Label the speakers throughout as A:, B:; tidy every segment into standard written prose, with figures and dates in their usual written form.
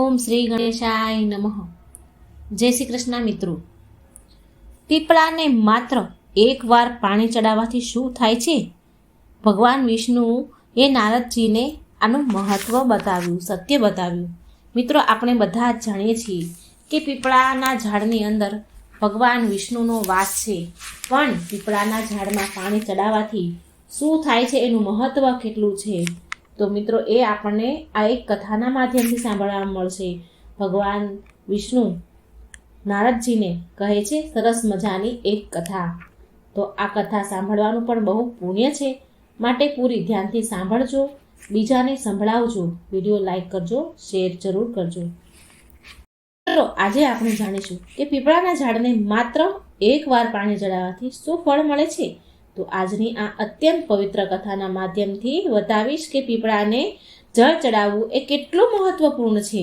A: ઓમ શ્રી ગણેશાય નમઃ. જય શ્રી કૃષ્ણ મિત્રો. પીપળાને માત્ર એકવાર પાણી ચડાવવાથી શું થાય છે? ભગવાન વિષ્ણુ એ નારદજીને આનું મહત્વ બતાવ્યું, સત્ય બતાવ્યું. મિત્રો, આપણે બધા જ જાણીએ છીએ કે પીપળાના ઝાડની અંદર ભગવાન વિષ્ણુનો વાસ છે, પણ પીપળાના ઝાડમાં પાણી ચડાવવાથી શું થાય છે, એનું મહત્વ કેટલું છે, તો મિત્રો એ આપણને આ એક કથાના માધ્યમથી સાંભળવા મળશે. ભગવાન વિષ્ણુ નારદજીને કહે છે સરસ મજાની એક કથા. તો આ કથા સાંભળવાનું પણ બહુ પુણ્ય છે, માટે પૂરી ધ્યાનથી સાંભળજો, બીજાને સંભળાવજો, વિડીયો લાઈક કરજો, શેર જરૂર કરજો. તો આજે આપણે જાણીશું કે પીપળાના ઝાડને માત્ર એકવાર પાણી ચડાવવાથી શું ફળ મળે છે. તો આજની આ અત્યંત પવિત્ર કથાના માધ્યમથી બતાવીશ કે પીપળાને જળ ચડાવવું એ કેટલું મહત્વપૂર્ણ છે.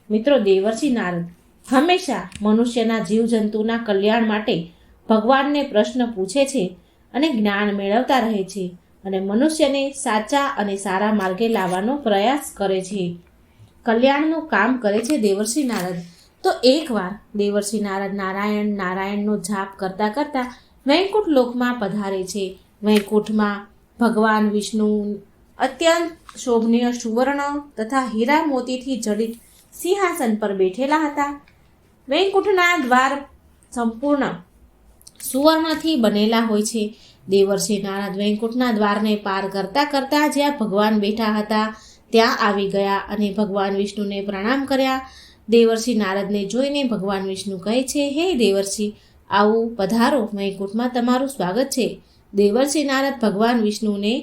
A: મિત્રો, દેવર્ષિ નારદ હંમેશા મનુષ્યના જીવજંતુના કલ્યાણ માટે ભગવાનને પ્રશ્ન પૂછે છે અને જ્ઞાન મેળવતા રહે છે અને મનુષ્યને સાચા અને સારા માર્ગે લાવવાનો પ્રયાસ કરે છે. કલ્યાણનું કામ કરે છે દેવર્ષિ નારદ. તો એકવાર દેવર્ષિ નારદ નારાયણનો જાપ કરતા કરતા વૈકુંઠ લોકમાં પધારે છે. વૈકુંઠમાં ભગવાન વિષ્ણુ અત્યંત શોભનીય સુવર્ણ તથા હીરા મોતીથી જડિત સિંહાસન પર બેઠેલા હતા. વૈકુંઠના દ્વાર સંપૂર્ણ સુવર્ણથી બનેલા હોય છે. દેવર્ષિ નારદ વૈકુંઠના દ્વારને પાર કરતા કરતા જ્યાં ભગવાન બેઠા હતા ત્યાં આવી ગયા અને ભગવાન વિષ્ણુને પ્રણામ કર્યા. દેવર્ષિ નારદને જોઈને ભગવાન વિષ્ણુ કહે છે, હે દેવર્ષિ, આવું પધારો, વૈકુંઠમાં તમારું સ્વાગત છે. દેવર્ષિ નારદ ભગવાન વિષ્ણુને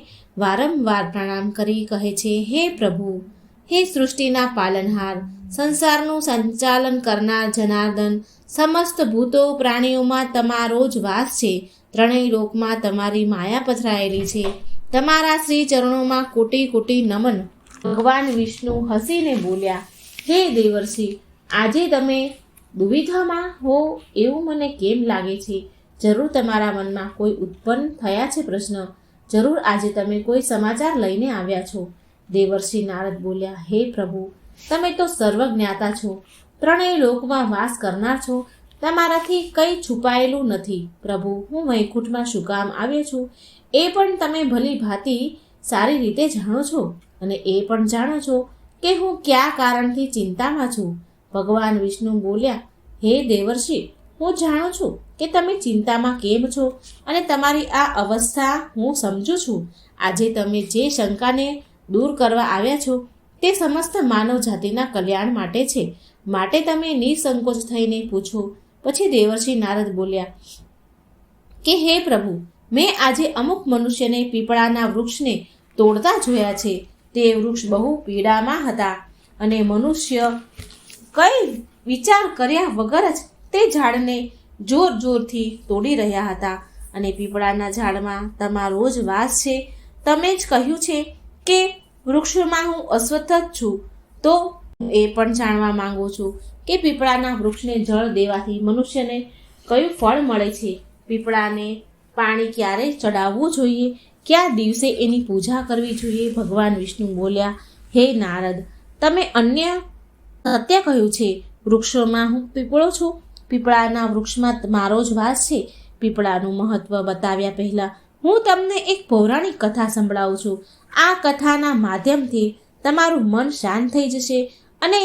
A: વારંવાર પ્રણામ કરી કહે છે, હે પ્રભુ, હે સૃષ્ટિના પાલનહાર, સંસારનું સંચાલન કરનાર જનાર્દન, સમસ્ત ભૂતો પ્રાણીઓમાં તમારો જ વાસ છે. ત્રણેય લોકમાં તમારી માયા પથરાયેલી છે. તમારા શ્રી ચરણોમાં કોટી કોટી નમન. ભગવાન વિષ્ણુ હસીને બોલ્યા, હે દેવર્ષિ, આજે તમે દુવિધામાં હો એવું મને કેમ લાગે છે? જરૂર તમારા મનમાં કોઈ ઉત્પન્ન થયા છે પ્રશ્ન. જરૂર આજે તમે કોઈ સમાચાર લઈને આવ્યા છો. દેવર્ષિ નારદ બોલ્યા, હે પ્રભુ, તમે તો સર્વજ્ઞાતા છો, ત્રણેય લોકમાં વાસ કરનાર છો, તમારાથી કંઈ છુપાયેલું નથી. પ્રભુ, હું વૈકુંઠમાં શું કામ આવ્યો છું એ પણ તમે ભલી ભાંતિ સારી રીતે જાણો છો અને એ પણ જાણો છો કે હું કયા કારણથી ચિંતામાં છું. ભગવાન વિષ્ણુ બોલ્યા, હે દેવર્ષિ, હું જાણું છું કે તમે ચિંતામાં કેમ છો અને તમારી આ અવસ્થા હું સમજું છું. આજે તમે જે શંકાને દૂર કરવા આવ્યા છો તે સમસ્ત માનવ જાતિના કલ્યાણ માટે છે, માટે તમે નિસંકોચ થઈને પૂછો. પછી દેવર્ષિ નારદ બોલ્યા કે હે પ્રભુ, મેં આજે અમુક મનુષ્યને પીપળાના વૃક્ષને તોડતા જોયા છે. તે વૃક્ષ બહુ પીડામાં હતા અને મનુષ્ય કંઈ વિચાર કર્યા વગર જ તે ઝાડને જોર જોરથી તોડી રહ્યા હતા. અને પીપળાના ઝાડમાં તમારો જ વાસ છે. તમે જ કહ્યું છે કે વૃક્ષમાં હું અસ્વસ્થ જ છું. તો એ પણ જાણવા માંગુ છું કે પીપળાના વૃક્ષને જળ દેવાથી મનુષ્યને કયું ફળ મળે છે? પીપળાને પાણી ક્યારે ચડાવવું જોઈએ? કયા દિવસે એની પૂજા કરવી જોઈએ? ભગવાન વિષ્ણુ બોલ્યા, હે નારદ, તમે અન્ય સત્ય કહ્યું છે. વૃક્ષોમાં હું પીપળો છું. પીપળાના વૃક્ષમાં મારો જ વાસ છે. પીપળાનું મહત્વ બતાવ્યા પહેલાં હું તમને એક પૌરાણિક કથા સંભળાવું છું. આ કથાના માધ્યમથી તમારું મન શાંત થઈ જશે અને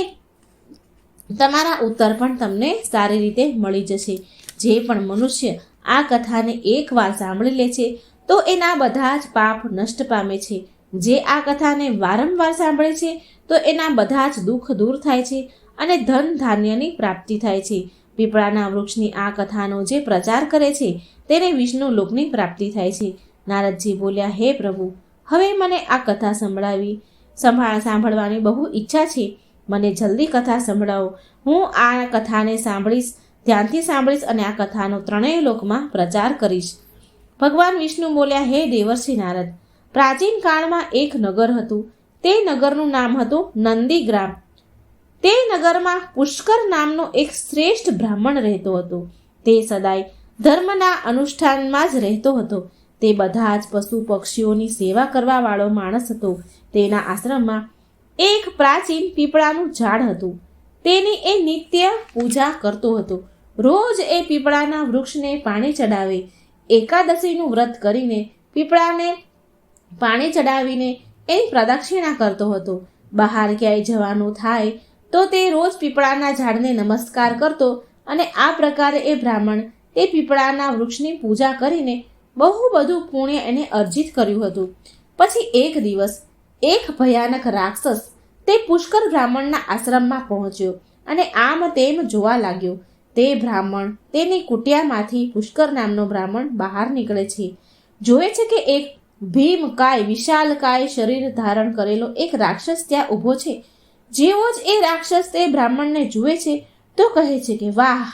A: તમારા ઉત્તર પણ તમને સારી રીતે મળી જશે. જે પણ મનુષ્ય આ કથાને એકવાર સાંભળી લે છે તો એના બધા જ પાપ નષ્ટ પામે છે. જે આ કથાને વારંવાર સાંભળે છે તો એના બધા જ દુઃખ દૂર થાય છે અને ધન ધાન્યની પ્રાપ્તિ થાય છે. પીપળાના વૃક્ષની આ કથાનો જે પ્રચાર કરે છે તેને વિષ્ણુ લોકની પ્રાપ્તિ થાય છે. નારદજી બોલ્યા, હે પ્રભુ, હવે મને આ કથા સાંભળવાની બહુ ઈચ્છા છે. મને જલ્દી કથા સંભળાવો. હું આ કથાને ધ્યાનથી સાંભળીશ અને આ કથાનો ત્રણેય લોકમાં પ્રચાર કરીશ. ભગવાન વિષ્ણુ બોલ્યા, હે દેવર્ષિ નારદ, પ્રાચીન કાળમાં એક નગર હતું. તે નગરનું નામ હતું નંદીગ્રામ. તે નગરમાં પુષ્કર નામનો એક શ્રેષ્ઠ બ્રાહ્મણ રહેતો હતો. તે સદાય ધર્મના અનુષ્ઠાનમાં જ રહેતો હતો. તે બધા જ પશુ પક્ષીઓની સેવા કરવા વાળો માણસ હતો. તેના આશ્રમમાં એક પ્રાચીન પીપળાનું ઝાડ હતું. તેની એ નિત્ય પૂજા કરતો હતો. રોજ એ પીપળાના વૃક્ષને પાણી ચડાવે. એકાદશીનું વ્રત કરીને પીપળાને પાણી ચડાવીને એની પ્રદક્ષિણા કરતો હતો. બહાર ક્યાંય જવાનું થાય તો તે રોજ પીપળાના ઝાડને નમસ્કાર કરતો અને આ પ્રકારે એ બ્રાહ્મણ તે પીપળાના વૃક્ષની પૂજા કરીને બહુ બધું પુણ્ય એને અર્જિત કર્યું હતું. પછી એક દિવસ એક ભયાનક રાક્ષસ તે પુષ્કર બ્રાહ્મણના આશ્રમમાં પહોંચ્યો અને આમ તેમ જોવા લાગ્યો. તે બ્રાહ્મણ તેની કુટિયામાંથી પુષ્કર નામનો બ્રાહ્મણ બહાર નીકળે છે. જોવે છે કે એક ભીમકાય વિશાલકાય શરીર ધારણ કરેલો એક રાક્ષસ ત્યાં ઊભો છે. જેવો જ એ રાક્ષસ તે બ્રાહ્મણને જુએ છે તો કહે છે કે વાહ,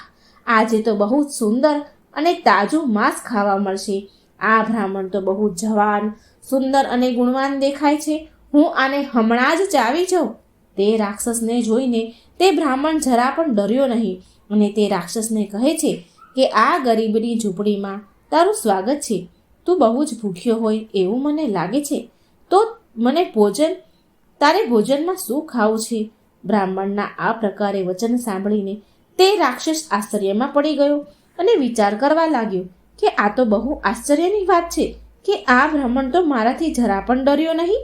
A: આજે તો બહુ જ સુંદર અને તાજું માંસ ખાવા મળશે. આ બ્રાહ્મણ તો બહુ જવાન, સુંદર અને ગુણવાન દેખાય છે. હું આને હમણાં જ ચાવી જાઉં. તે રાક્ષસને જોઈને તે બ્રાહ્મણ જરા પણ ડર્યો નહીં અને તે રાક્ષસને કહે છે કે આ ગરીબની ઝૂંપડીમાં તારું સ્વાગત છે. તું બહુ જ ભૂખ્યો હોય એવું મને લાગે છે, તો મને તારે ભોજનમાં શું ખાવું છે? બ્રાહ્મણના આ પ્રકારે વચન સાંભળીને તે રાક્ષસ આશ્ચર્યમાં પડી ગયો અને વિચાર કરવા લાગ્યો કે આ તો બહુ આશ્ચર્યની વાત છે કે આ બ્રાહ્મણ તો મારાથી જરા પણ ડર્યો નહીં.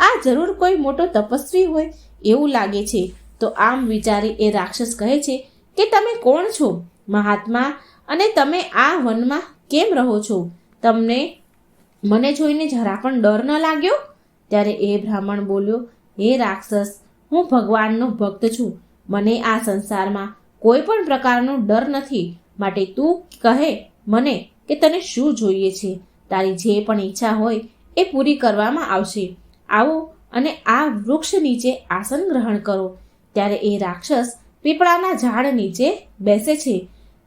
A: આ જરૂર કોઈ મોટો તપસ્વી હોય એવું લાગે છે. તો આમ વિચારી એ રાક્ષસ કહે છે કે તમે કોણ છો મહાત્મા, અને તમે આ વનમાં કેમ રહો છો? તમને મને જોઈને જરા પણ ડર ન લાગ્યો? ત્યારે એ બ્રાહ્મણ બોલ્યો, હે રાક્ષસ, હું ભગવાનનો ભક્ત છું. મને આ સંસારમાં કોઈ પણ પ્રકારનો ડર નથી. માટે તું કહે મને કે તને શું જોઈએ છે. તારી જે પણ ઈચ્છા હોય એ પૂરી કરવામાં આવશે. આવો અને આ વૃક્ષ નીચે આસન ગ્રહણ કરો. ત્યારે એ રાક્ષસ પીપળાના ઝાડ નીચે બેસે છે.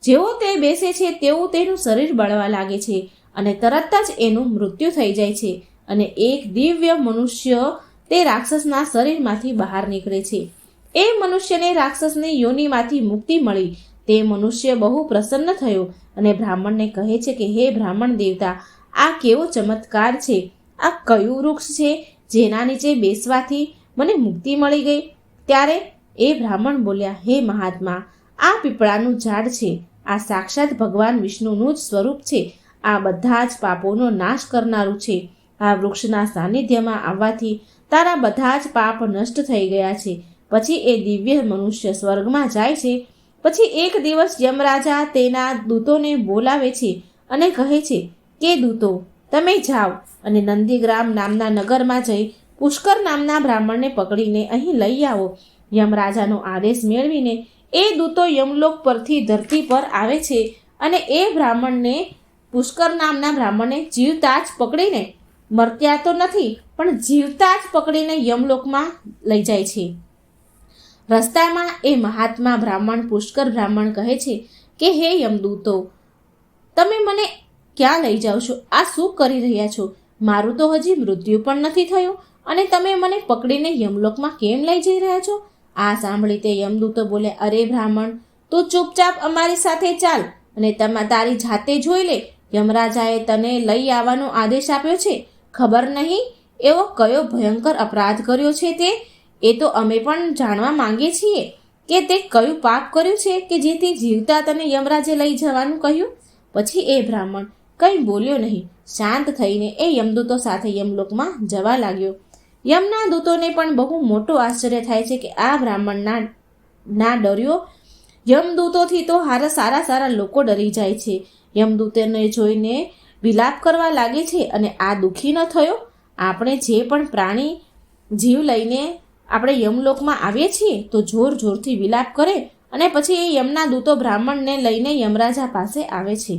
A: જેવો તે બેસે છે તેવું તેનું શરીર બળવા લાગે છે અને તરત જ એનું મૃત્યુ થઈ જાય છે અને એક દિવ્ય મનુષ્ય તે રાક્ષસના શરીરમાંથી બહાર નીકળે છે. એ મનુષ્યને રાક્ષસની યોનિમાંથી મુક્તિ મળી. તે મનુષ્ય બહુ પ્રસન્ન થયો અને બ્રાહ્મણને કહે છે કે હે બ્રાહ્મણ દેવતા, આ કેવો ચમત્કાર છે! આ કયું વૃક્ષ છે જેના નીચે બેસવાથી મને મુક્તિ મળી ગઈ? ત્યારે એ બ્રાહ્મણ બોલ્યા, હે મહાત્મા, આ પીપળાનું ઝાડ છે. આ સાક્ષાત ભગવાન વિષ્ણુનું જ સ્વરૂપ છે. આ બધા જ પાપોનો નાશ કરનારું છે. આ વૃક્ષના સાનિધ્યમાં આવવાથી તારા બધા જ પાપ નષ્ટ થઈ ગયા છે. પછી એ દિવ્ય મનુષ્ય સ્વર્ગમાં જાય છે. પછી એક દિવસ યમરાજા તેના દૂતોને બોલાવે છે અને કહે છે કે દૂતો, તમે જાઓ અને નંદીગ્રામ નામના નગરમાં જઈ પુષ્કર નામના બ્રાહ્મણને પકડીને અહીં લઈ આવો. યમરાજાનો આદેશ મેળવીને એ દૂતો યમલોક પરથી ધરતી પર આવે છે અને એ બ્રાહ્મણને પુષ્કર નામના બ્રાહ્મણને જીવતા જ પકડીને, મર્ત્યા તો નથી પણ જીવતા જ પકડીને યમલોકમાં લઈ જાય છે. રસ્તામાં એ મહાત્મા બ્રાહ્મણ પુષ્કર બ્રાહ્મણ કહે છે કે હે યમદૂતો, તમે મને ક્યાં લઈ જાઓ છો? આ શું કરી રહ્યા છો? મારું તો હજી મૃત્યુ પણ નથી થયું અને તમે મને પકડીને યમલોકમાં કેમ લઈ જઈ રહ્યા છો? આ સાંભળી તે યમદૂતો બોલે, અરે બ્રાહ્મણ, તું ચૂપચાપ અમારી સાથે ચાલ અને તારી જાતે જોઈ લે. યમરાજાએ તને લઈ આવવાનો આદેશ આપ્યો છે. ખબર નહીં એવો કયો ભયંકર અપરાધ કર્યો છે તે? એ તો અમે પણ જાણવા માંગીએ છીએ કે તે કયું પાપ કર્યું છે કે જેથી જીવતા તને યમરાજે લઈ જવાનું કહ્યું. પછી એ બ્રાહ્મણ કંઈ બોલ્યો નહીં. શાંત થઈને એ યમદૂતો સાથે યમલોકમાં જવા લાગ્યો. યમના દૂતોને પણ બહુ મોટો આશ્ચર્ય થાય છે કે આ બ્રાહ્મણ ના ડર્યો. યમદૂતોથી તો સારા લોકો ડરી જાય છે. યમદૂતોને જોઈને વિલાપ કરવા લાગે છે અને આ દુઃખી ન થયો? આપણે જે પણ પ્રાણી જીવ લઈને આપણે યમલોકમાં આવીએ છીએ તો જોરથી વિલાપ કરે અને પછી એ યમના દૂતો બ્રાહ્મણને લઈને યમરાજા પાસે આવે છે.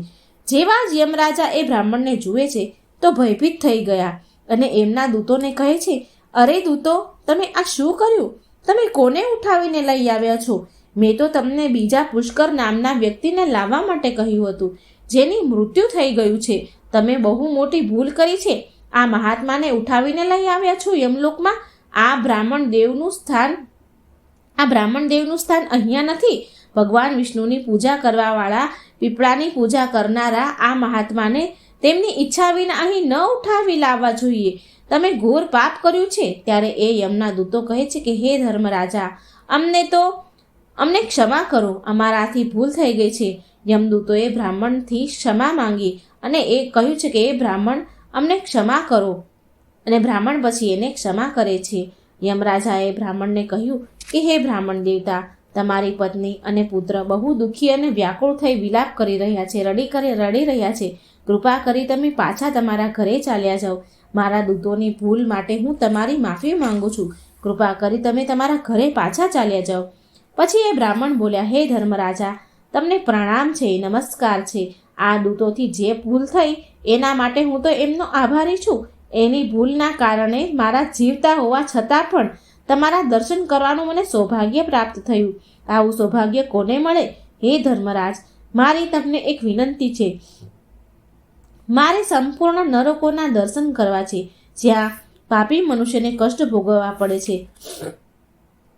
A: જેવા જ યમરાજા એ બ્રાહ્મણને જુએ છે તો ભયભીત થઈ ગયા અને એમના દૂતોને કહે છે, અરે દૂતો, તમે આ શું કર્યું? તમે કોને ઉઠાવીને લઈ આવ્યા છો? મેં તો તમને બીજા પુષ્કર નામના વ્યક્તિને લાવવા માટે કહ્યું હતું, જેની મૃત્યુ થઈ ગયું છે. તમે બહુ મોટી ભૂલ કરી છે. આ મહાત્માને ઉઠાવીને લઈ આવ્યા છો યમલોકમાં. આ બ્રાહ્મણ દેવનું સ્થાન અહીંયા નથી. ભગવાન વિષ્ણુની પૂજા કરવાવાળા, પીપળાની પૂજા કરનારા આ મહાત્માને તેમની ઈચ્છા વિના અહીં ન ઉઠાવી લાવવા જોઈએ. તમે ઘોર પાપ કર્યું છે. ત્યારે એ યમના દૂતો કહે છે કે હે ધર્મરાજા, અમને તો અમને ક્ષમા કરો, અમારાથી ભૂલ થઈ ગઈ છે. યમદૂતોએ બ્રાહ્મણથી ક્ષમા માંગી અને એ કહ્યું છે કે એ બ્રાહ્મણ અમને ક્ષમા કરો, અને બ્રાહ્મણ પછી એને ક્ષમા કરે છે. યમરાજાએ બ્રાહ્મણને કહ્યું કે હે બ્રાહ્મણ દેવતા, તમારી પત્ની અને પુત્ર બહુ દુઃખી અને વ્યાકુળ થઈ વિલાપ કરી રહ્યા છે, રડી રહ્યા છે. કૃપા કરી તમે પાછા તમારા ઘરે ચાલ્યા જાઓ. મારા દૂતોની ભૂલ માટે હું તમારી માફી માંગુ છું. કૃપા કરી તમે તમારા ઘરે પાછા ચાલ્યા જાઓ. પછી એ બ્રાહ્મણ બોલ્યા, હે ધર્મરાજા, તમને પ્રણામ છે, નમસ્કાર છે. આ દૂતોથી જે ભૂલ થઈ એના માટે હું તો એમનો આભારી છું. એની ભૂલના કારણે મારા જીવતા હોવા છતાં પણ તમારા દર્શન કરવાનું મને સૌભાગ્ય પ્રાપ્ત થયું. આવું સૌભાગ્ય કોને મળે? હે ધર્મરાજ, મારી તમને એક વિનંતી છે. મારે સંપૂર્ણ નરકોના દર્શન કરવા છે, જ્યાં પાપી મનુષ્યને કષ્ટ ભોગવવા પડે છે.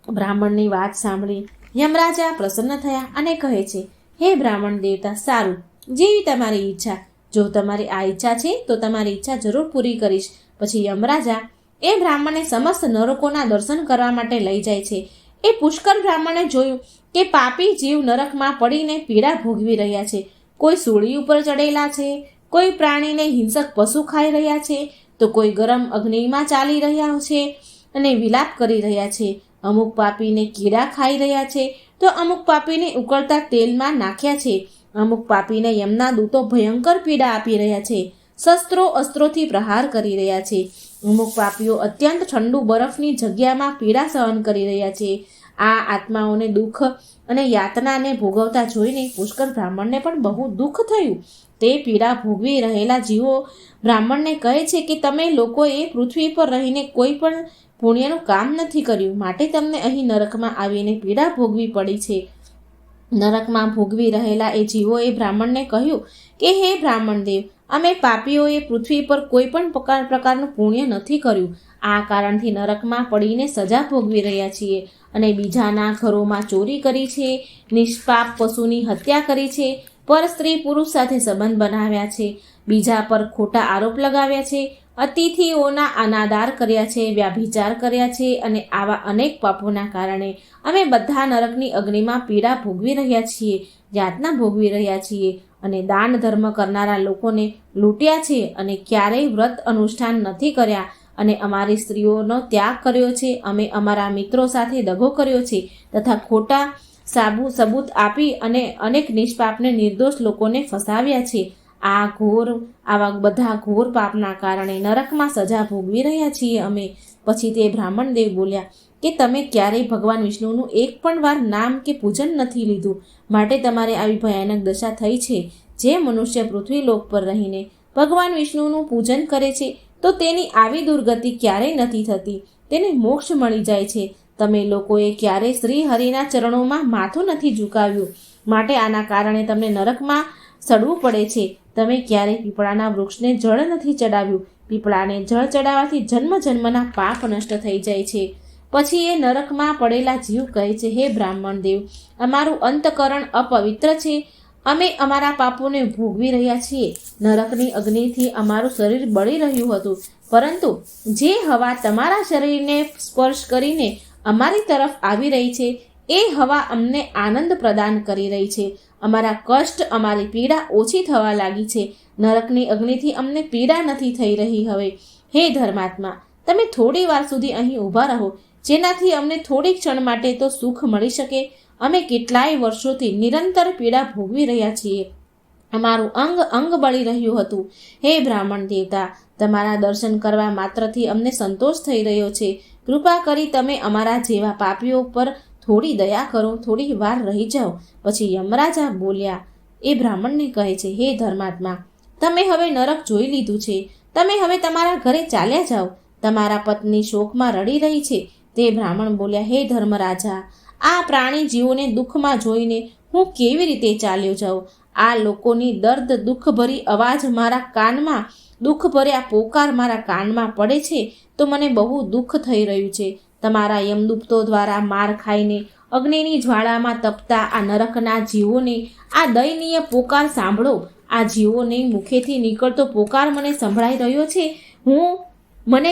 A: બ્રાહ્મણની વાત સાંભળી યમરાજા પ્રસન્ન થયા અને કહે છે, હે બ્રાહ્મણ દેવતા, સારું, જેવી તમારી ઈચ્છા. જો તમારી આ ઈચ્છા છે તો તમારી ઈચ્છા જરૂર પૂરી કરીશ. પછી યમરાજા એ બ્રાહ્મણને સમસ્ત નરકોના દર્શન કરવા માટે લઈ જાય છે. એ પુષ્કર બ્રાહ્મણે જોયું કે પાપી જીવ નરકમાં પડીને પીડા ભોગવી રહ્યા છે. કોઈ સૂળી ઉપર ચડેલા છે, કોઈ પ્રાણીને હિંસક પશુ ખાઈ રહ્યા છે, તો કોઈ ગરમ અગ્નિમાં ચાલી રહ્યા છે અને વિલાપ કરી રહ્યા છે. અમુક પાપીને કીડા ખાઈ રહ્યા છે, તો અમુક પાપીને ઉકળતા તેલમાં નાખ્યા છે. અમુક પાપીને યમના દૂતો ભયંકર પીડા આપી રહ્યા છે, શસ્ત્રો અસ્ત્રોથી પ્રહાર કરી રહ્યા છે. અમુક પાપીઓ અત્યંત ઠંડુ બરફની જગ્યામાં પીડા સહન કરી રહ્યા છે. આ આત્માઓને દુઃખ અને યાતનાને ભોગવતા જોઈને પુષ્કર બ્રાહ્મણને પણ બહુ દુઃખ થયું. તે પીડા ભોગવી રહેલા જીવો બ્રાહ્મણને કહે છે કે તમે લોકોએ પૃથ્વી પર રહીને કોઈ પણ પુણ્યનું કામ નથી કર્યું, માટે તમને અહીં નરકમાં આવીને પીડા ભોગવી પડી છે. નરકમાં ભોગવી રહેલા એ જીવોએ બ્રાહ્મણને કહ્યું કે હે બ્રાહ્મણ દેવ, અમે પાપીઓએ પૃથ્વી પર કોઈ પણ પ્રકારનું પુણ્ય નથી કર્યું. આ કારણથી નરકમાં પડીને સજા ભોગવી રહ્યા છીએ અને બીજાના ઘરોમાં ચોરી કરી છે, નિષ્પાપ પશુની હત્યા કરી છે, પર સ્ત્રી પુરુષ સાથે સંબંધ બનાવ્યા છે, બીજા પર ખોટા આરોપ લગાવ્યા છે, અતિથિઓના અનાદાર કર્યા છે, વ્યાભિચાર કર્યા છે, અને આવા અનેક પાપોના કારણે અમે બધા નરકની અગ્નિમાં પીડા ભોગવી રહ્યા છીએ, યાતના ભોગવી રહ્યા છીએ, અને દાન ધર્મ કરનારા લોકોને લૂંટ્યા છે, અને ક્યારેય વ્રત અનુષ્ઠાન નથી કર્યા, અને અમારી સ્ત્રીઓનો ત્યાગ કર્યો છે. અમે અમારા મિત્રો સાથે દગો કર્યો છે તથા ખોટા સબૂત આપી અને અનેક નિષ્પાપને નિર્દોષ લોકોને ફસાવ્યા છે. આવા બધા ઘોર પાપના કારણે નરકમાં સજા ભોગવી રહ્યા છીએ અમે. પછી તે બ્રાહ્મણ દેવ બોલ્યા કે તમે ક્યારેય ભગવાન વિષ્ણુનું એક પણ વાર નામ કે પૂજન નથી લીધું, માટે તમારે આવી ભયાનક દશા થઈ છે. જે મનુષ્ય પૃથ્વી લોક પર રહીને ભગવાન વિષ્ણુનું પૂજન કરે છે તો તેની આવી દુર્ગતિ ક્યારેય નથી થતી, તેને મોક્ષ મળી જાય છે. તમે લોકોએ ક્યારેય શ્રી હરિના ચરણોમાં માથું નથી ઝુકાવ્યું, માટે આના કારણે તમને નરકમાં સડવું પડે છે. તમે ક્યારેય પીપળાના વૃક્ષને જળ નથી ચડાવ્યું. પીપળાને જળ ચડાવવાથી જન્મ જન્મના પાપ નષ્ટ થઈ જાય છે. પછી એ નરકમાં પડેલા જીવ કહે છે, હે બ્રાહ્મણ દેવ, અમારું અંતકરણ અપવિત્ર છે. અમે અમારા પાપોને ભોગવી રહ્યા છીએ. નરકની અગ્નિથી અમારું શરીર બળી રહ્યું હતું, પરંતુ જે હવા તમારા શરીરને સ્પર્શ કરીને અમારી તરફ આવી રહી છે એ હવા અમને આનંદ પ્રદાન કરી રહી છે. અમારા કષ્ટ, અમારી પીડા ઓછી થવા લાગી છે. નરકની અગ્નિથી અમને પીડા નથી થઈ રહી હવે. હે ધર્માત્મા, તમે થોડી વાર સુધી અહીં ઊભા રહો, જેનાથી અમને થોડી ક્ષણ માટે તો સુખ મળી શકે. અમે કેટલાય વર્ષોથી નિરંતર પીડા ભોગવી રહ્યા છીએ. અમારું અંગ અંગ બળી રહ્યું હતું. હે બ્રાહ્મણ દેવતા, તમારા દર્શન કરવા માત્રથી અમને સંતોષ થઈ રહ્યો છે. કૃપા કરી તમે અમારા જેવા પાપીઓ પર થોડી દયા કરો, થોડી વાર રહી જાઓ. પછી યમરાજા બોલ્યા, એ બ્રાહ્મણને કહે છે, હે ધર્માત્મા, તમે હવે નરક જોઈ લીધું છે. તમે હવે તમારા ઘરે ચાલ્યા જાઓ. તમારા પત્ની શોકમાં રડી રહી છે. તે બ્રાહ્મણ બોલ્યા, હે ધર્મરાજા, આ પ્રાણી જીવોને દુઃખમાં જોઈને હું કેવી રીતે ચાલ્યો જાઉં? આ લોકોની દર્દ દુઃખભરી અવાજ મારા કાનમાં, દુઃખભર્યા પોકાર મારા કાનમાં પડે છે તો મને બહુ દુઃખ થઈ રહ્યું છે. તમારા યમદૂતો દ્વારા માર ખાઈને અગ્નિની જ્વાળામાં તપતા આ નરકના જીવોને આ દયનીય પોકાર સાંભળો. આ જીવોને મુખેથી નીકળતો પોકાર મને સંભળાઈ રહ્યો છે. મને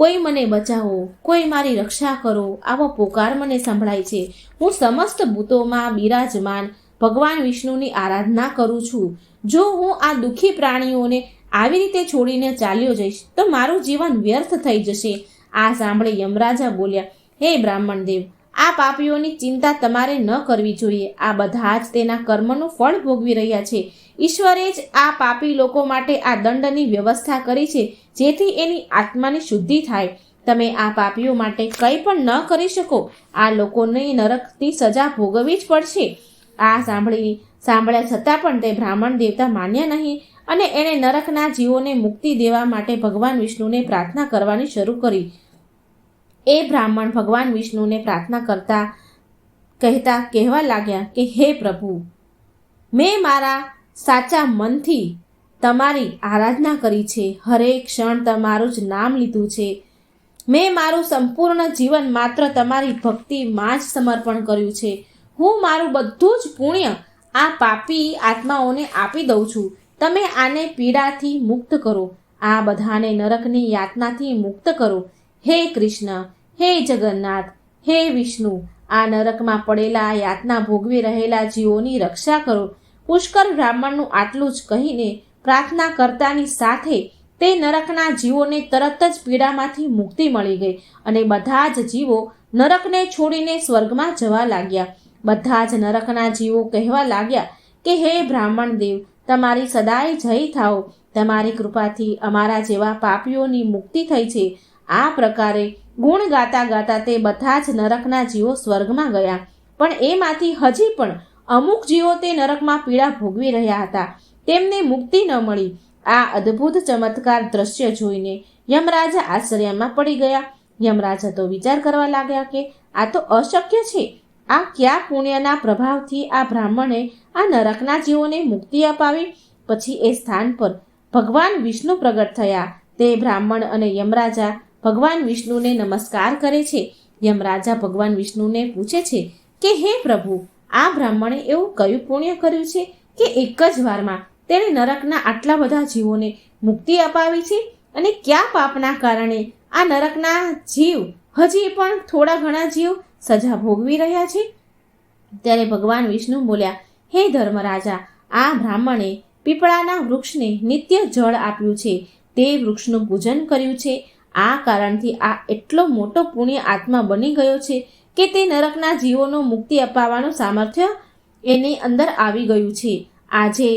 A: કોઈ મને બચાવો, કોઈ મારી રક્ષા કરો, આવો પોકાર મને સંભળાય છે. હું સમસ્ત ભૂતોમાં બિરાજમાન ભગવાન વિષ્ણુની આરાધના કરું છું. જો હું આ દુઃખી પ્રાણીઓને આવી રીતે છોડીને ચાલ્યો જઈશ તો મારું જીવન વ્યર્થ થઈ જશે. આ સાંભળી યમરાજા બોલ્યા, હે બ્રાહ્મણ દેવ, આ પાપીઓની ચિંતા તમારે ન કરવી જોઈએ. આ બધા જ તેના કર્મનું ફળ ભોગવી રહ્યા છે. ઈશ્વરે જ આ પાપી લોકો માટે આ દંડની વ્યવસ્થા કરી છે, જેથી એની આત્માની શુદ્ધિ થાય. તમે આ પાપીઓ માટે કંઈ પણ ન કરી શકો. આ લોકોને નરકની સજા ભોગવવી જ પડશે. આ સાંભળ્યા છતાં પણ તે બ્રાહ્મણ દેવતા માન્યા નહીં અને એણે નરકના જીવોને મુક્તિ દેવા માટે ભગવાન વિષ્ણુને પ્રાર્થના કરવાની શરૂ કરી. એ બ્રાહ્મણ ભગવાન વિષ્ણુને પ્રાર્થના કહેવા લાગ્યા કે હે પ્રભુ, મેં મારા સાચા મનથી તમારી આરાધના કરી છે. હરેક ક્ષણ તમારું જ નામ લીધું છે. મેં મારું સંપૂર્ણ જીવન માત્ર તમારી ભક્તિમાં જ સમર્પણ કર્યું છે. હું મારું બધું જ પુણ્ય આ પાપી આત્માઓને આપી દઉં છું. તમે આને પીડાથી મુક્ત કરો. આ બધાને નરકની યાતનાથી મુક્ત કરો. હે કૃષ્ણ, હે જગન્નાથ, હે વિષ્ણુ, આ નરકમાં પડેલા યાતના ભોગવી રહેલા જીવોની રક્ષા કરો. પુષ્કર બ્રાહ્મણનું આટલું જ કહીને પ્રાર્થના કરતાની સાથે તે નરકના જીવોને તરત જ પીડામાંથી મુક્તિ મળી ગઈ અને બધા જ જીવો નરકને છોડીને સ્વર્ગમાં જવા લાગ્યા. બધા જ નરકના જીવો કહેવા લાગ્યા કે હે બ્રાહ્મણ દેવ, તમારી સદાય જય થાઓ. તમારી કૃપાથી અમારા જેવા પાપીઓની મુક્તિ થઈ છે. આ પ્રકારે ગુણ ગાતા ગાતા તે બધા જ નરકના જીવો સ્વર્ગમાં ગયા. પણ એમાંથી હજી પણ અમુક જીવો તે નરકમાં પીડા ભોગવી રહ્યા હતા. તેમને મુક્તિ ન મળી. આ અદ્ભુત ચમત્કાર દ્રશ્ય જોઈને યમરાજા આશ્ચર્યમાં પડી ગયા. યમરાજા તો વિચાર કરવા લાગ્યા કે આ તો અશક્ય છે. આ કયા પુણ્યના પ્રભાવથી આ બ્રાહ્મણે આ નરકના જીવોને મુક્તિ અપાવી? પછી એ સ્થાન પર ભગવાન વિષ્ણુ પ્રગટ થયા. તે બ્રાહ્મણ અને યમરાજા ભગવાન વિષ્ણુને નમસ્કાર કરે છે. યમરાજા ભગવાન વિષ્ણુને પૂછે છે કે હે પ્રભુ, આ બ્રાહ્મણે એવું કયું પુણ્ય કર્યું છે કે એક જ વારમાં તેણે નરકના આટલા બધા જીવોને મુક્તિ અપાવી છે? અને કયા પાપના કારણે આ નરકના જીવ હજી પણ થોડા ઘણા જીવ સજા ભોગવી રહ્યા છે? ત્યારે ભગવાન વિષ્ણુ બોલ્યા, હે ધર્મરાજા, આ બ્રાહ્મણે પીપળાના વૃક્ષને નિત્ય જળ આપ્યું છે. તે વૃક્ષનું પૂજન કર્યું છે. આ કારણથી આ એટલો મોટો પુણ્ય આત્મા બની ગયો છે કે તે નરકના જીવોનો મુક્તિ અપાવવાનું સામર્થ્ય એની અંદર આવી ગયું છે. આજે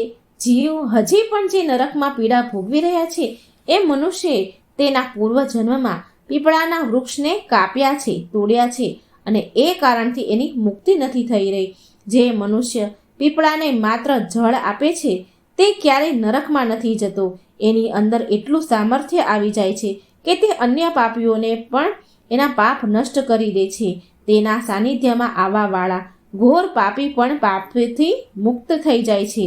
A: જીવ હજી પણ જે નરકમાં પીડા ભોગવી રહ્યા છે એ મનુષ્યએ તેના પૂર્વજન્મમાં પીપળાના વૃક્ષને કાપ્યા છે, તોડ્યા છે અને એ કારણથી એની મુક્તિ નથી થઈ રહી. જે મનુષ્ય પીપળાને માત્ર જળ આપે છે તે ક્યારેય નરકમાં નથી જતો. એની અંદર એટલું સામર્થ્ય આવી જાય છે કે તે અન્ય પાપીઓને પણ એના પાપ નષ્ટ કરી દે છે. તેના સાનિધ્યમાં આવવાવાળા ઘોર પાપી પણ પાપથી મુક્ત થઈ જાય છે.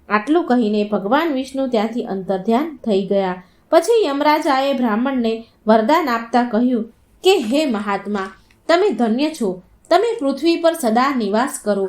A: આટલું કહીને ભગવાન વિષ્ણુ ત્યાંથી અંતર્ધ્યાન થઈ ગયા. પછી યમરાજાએ બ્રાહ્મણને વરદાન આપતા કહ્યું કે હે મહાત્મા, તમે ધન્ય છો. તમે પૃથ્વી પર સદા નિવાસ કરો.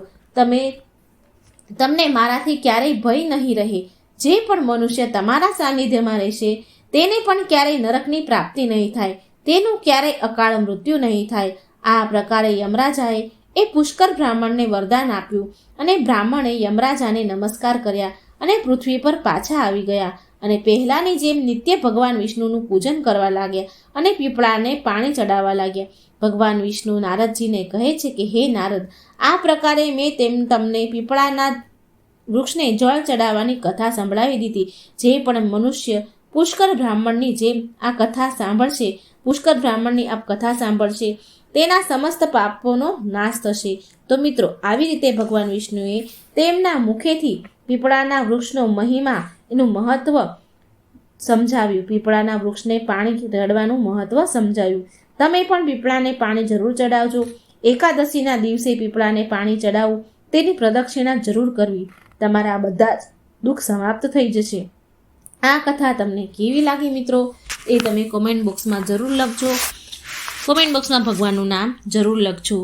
A: તમને મારાથી ક્યારેય ભય નહીં રહે. જે પણ મનુષ્ય તમારા સાનિધ્યમાં રહેશે તેને પણ ક્યારેય નરકની પ્રાપ્તિ નહીં થાય. તેનું ક્યારેય અકાળ મૃત્યુ નહીં થાય. આ પ્રકારે યમરાજાએ એ પુષ્કર બ્રાહ્મણને વરદાન આપ્યું અને બ્રાહ્મણે યમરાજાને નમસ્કાર કર્યા અને પૃથ્વી પર પાછા આવી ગયા અને પહેલાંની જેમ નિત્ય ભગવાન વિષ્ણુનું પૂજન કરવા લાગ્યા અને પીપળાને પાણી ચડાવવા લાગ્યા. ભગવાન વિષ્ણુ નારદજીને કહે છે કે હે નારદ, આ પ્રકારે મેં તમને પીપળાના વૃક્ષને જળ ચડાવવાની કથા સંભળાવી દીધી. જે પણ મનુષ્ય પુષ્કર બ્રાહ્મણની જેમ આ કથા સાંભળશે તેના સમસ્ત પાપોનો નાશ થશે. તો મિત્રો, આવી રીતે ભગવાન વિષ્ણુએ તેમના મુખેથી પીપળાના વૃક્ષનો મહિમા, એનું મહત્વ સમજાવ્યું. પીપળાના વૃક્ષને પાણી રેડવાનું મહત્વ સમજાવ્યું. તમે પણ પીપળાને પાણી જરૂર ચડાવજો. એકાદશીના દિવસે પીપળાને પાણી ચડાવવું, તેની પ્રદક્ષિણા જરૂર કરવી. તમારા બધા જ દુઃખ સમાપ્ત થઈ જશે. આ કથા તમને કેવી લાગી મિત્રો, એ તમે કોમેન્ટ બોક્સમાં જરૂર લખજો. કોમેન્ટ બોક્સમાં ભગવાનનું નામ જરૂર લખજો.